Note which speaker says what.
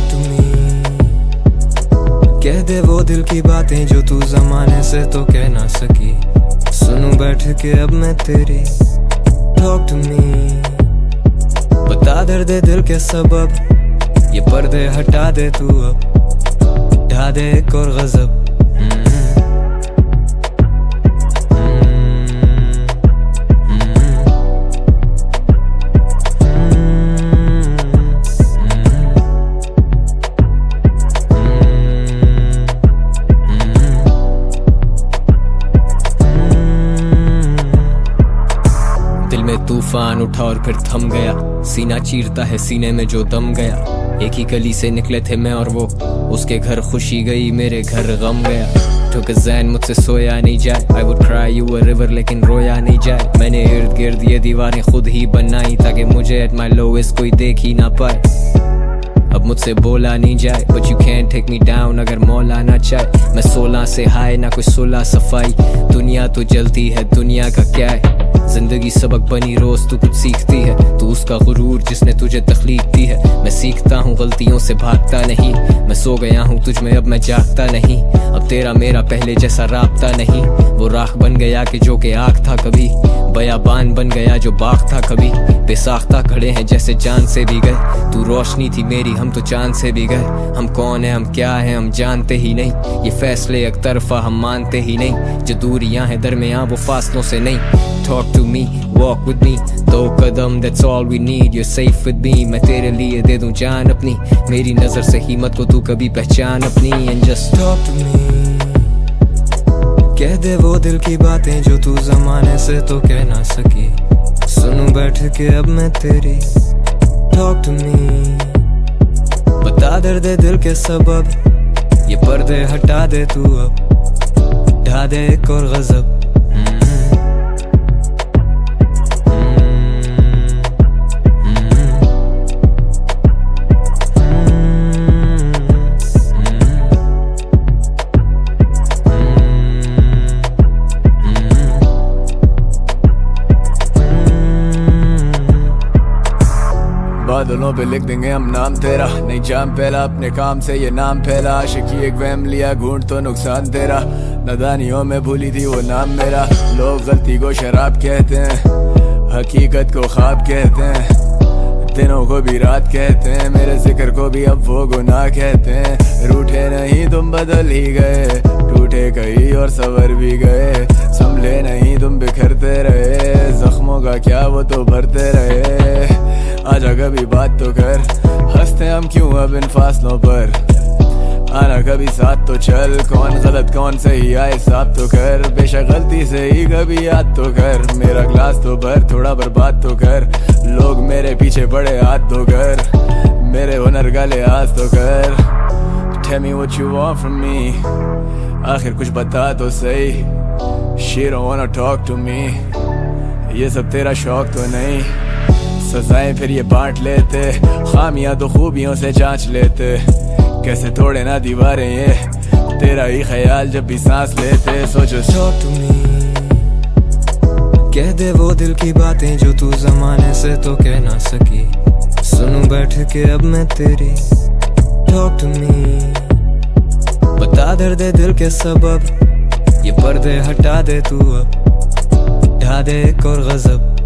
Speaker 1: talk to me, कह दे वो दिल की बातें जो तू जमाने से तो कह ना सकी। सुनूं बैठ के अब मैं तेरी। Talk to me, बता दर्द दिल के सबब, ये पर्दे हटा दे तू अब, ढा दे एक और गजब। दिल में तूफान उठा और फिर थम गया, सीना चीरता है सीने में जो दम गया। एक ही गली से निकले थे मैं और वो, उसके घर खुशी गई मेरे घर गम गया। ठुक ज़हन मुझसे सोया नहीं जाए, I would cry you a river लेकिन रोया नहीं जाए। मैंने इर्द गिर्द ये दीवारें खुद ही बनाई ताकि मुझे at my lowest कोई देख ही ना पाए। अब मुझसे बोला नहीं जाए, but you can't take me down अगर मौला ना चाहे। मैं 16 से हाय ना कोई 16 सफाई, दुनिया तो जलती है दुनिया का क्या है। जिंदगी सबक बनी रोज तू कुछ सीखती है, तू उसका गुरूर जिसने तुझे तख्लीक दी है। मैं सीखता हूँ गलतियों से भागता नहीं, मैं सो गया हूँ तुझ में अब मैं जागता नहीं। अब तेरा मेरा पहले जैसा राबता नहीं, वो राख बन गया कि जो के आग था कभी, बयाबान बन गया जो बाग था कभी। बेसाख्ता खड़े हैं जैसे जान से भी गए, तू रोशनी थी मेरी हम तो चांद से भी गए। हम कौन है हम क्या है हम जानते ही नहीं, ये फैसले एक तरफा हम मानते ही नहीं। जो दूरियां हैं दरमियां वो फासलों से नहीं। Talk to me, walk with me, 2 Kadam that's all we need, you're safe with me। मैं तेरे लिए दे दूं जान अपनी, मेरी नजर से कीमत को तू कभी पहचान अपनी। And just talk to me, कह दे वो दिल की बातें जो तू जमाने से तो कह ना सकी। सुनूं बैठ के अब मैं तेरी। Talk to me, बता दर्द दिल के सबब, ये पर्दे हटा दे तू अब, ढा दे एक और गजब।
Speaker 2: बादलों पे लिख देंगे हम नाम तेरा, नहीं जाम पहला अपने काम से ये नाम फैला। आशिकी एक वहम लिया घूंट तो नुकसान तेरा, नादानियों में भूली थी वो नाम मेरा। लोग गलती को शराब कहते हैं, हकीकत को ख्वाब कहते हैं, दिनों को भी रात कहते हैं, मेरे जिक्र को भी अब वो गुनाह कहते हैं। रूठे नहीं तुम बदल ही गए, टूटे कहीं और सवर भी गए। संभले नहीं तुम बिखरते रहे, जख्मों का क्या वो तो भरते रहे। आजा कभी बात तो कर, हंसते हम क्यों अब इन फासलों पर। आना कभी साथ तो चल, कौन गलत कौन सही आए साफ तो कर। बेशक गलती से ही कभी याद तो कर, मेरा ग्लास तो भर थोड़ा बर्बाद तो कर। लोग मेरे पीछे पड़े हाथ तो कर, मेरे हुनर का लिहाज तो कर। Tell me what you want from me, आखिर कुछ बता तो सही। She don't wanna talk to me, ये सब तेरा शौक तो नहीं। सजाएं फिर ये बांट लेते, खामियां तो खूबियों से जांच लेते। कैसे तोड़े ना दीवारें ये, तेरा ही ख्याल जब भी सांस लेते। सोचो
Speaker 1: Talk to me, कह दे वो दिल की बातें जो तू जमाने से तो कह ना सकी। सुनूं बैठ के अब मैं तेरी। Talk to me, बता दर्द दिल के सबब, ये पर्दे हटा दे तू अब, ढा दे एक और गजब।